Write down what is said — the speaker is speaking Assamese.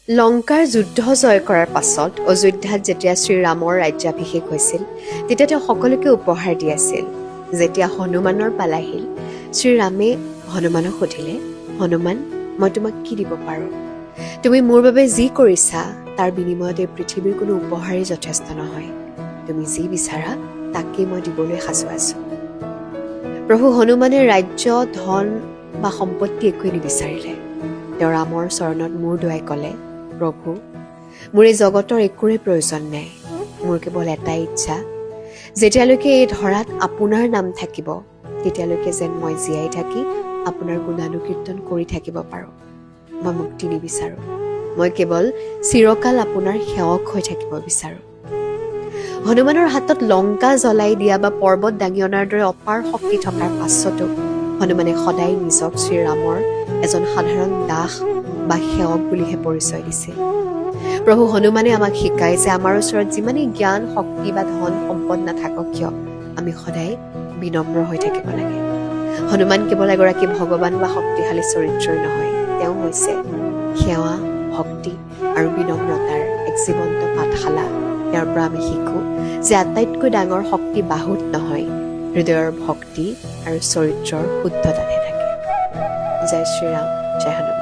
লংকাৰ যুদ্ধ জয় কৰাৰ পাছত অযোধ্যাত যেতিয়া শ্ৰীৰামৰ ৰাজ্যাভিষেক হৈছিল তেতিয়া তেওঁ সকলোকে উপহাৰ দি আছিল। যেতিয়া হনুমানৰ পালা আহিল, শ্ৰীৰামে হনুমানক সুধিলে, হনুমান, মই তোমাক কি দিব পাৰোঁ? তুমি মোৰ বাবে যি কৰিছা তাৰ বিনিময়ত এই পৃথিৱীৰ কোনো উপহাৰেই যথেষ্ট নহয়। তুমি যি বিচাৰা তাকেই মই দিবলৈ সাজু আছোঁ। প্ৰভু হনুমানে ৰাজ্য, ধন বা সম্পত্তি একোৱেই নিবিচাৰিলে। তেওঁ ৰামৰ চৰণত মূৰ দুৱাই ক'লে, প্ৰভু, মোৰ এই জগতৰ একোৰে প্ৰয়োজন নাই। মোৰ কেৱল এটাই ইচ্ছা, যেতিয়ালৈকে এই ধৰাত আপোনাৰ নাম থাকিব তেতিয়ালৈকে যেন মই জীয়াই থাকি আপোনাৰ গুণানুকীৰ্তন কৰি থাকিব পাৰোঁ। মই মুক্তি নিবিচাৰোঁ, মই কেৱল চিৰকাল আপোনাৰ সেৱক হৈ থাকিব বিচাৰোঁ। হনুমানৰ হাতত লংকা জ্বলাই দিয়া বা পৰ্বত দাঙি অনাৰ দৰে অপাৰ শক্তি থকাৰ পাছতো হনুমানে সদায় নিজক শ্ৰীৰামৰ এজন সাধাৰণ দাস বা সেৱক বুলিহে পৰিচয় দিছিল। প্ৰভু হনুমানে আমাক শিকায় যে আমাৰ ওচৰত যিমানেই জ্ঞান, শক্তি বা ধন সম্পদ নাথাকক কিয় আমি সদায় বিনম্ৰ হৈ থাকিব লাগে। হনুমান কেৱল এগৰাকী ভগৱান বা শক্তিশালী চৰিত্ৰই নহয়, তেওঁ হৈছে সেৱা, ভক্তি আৰু বিনম্ৰতাৰ এক জীৱন্ত পাঠশালা। তেওঁৰ পৰা আমি শিকোঁ যে আটাইতকৈ ডাঙৰ শক্তি বাহুত নহয়, হৃদয়ৰ ভক্তি আৰু চৰিত্ৰৰ শুদ্ধতাতহে থাকে। জয় শ্ৰীৰাম, জয় হনুমান।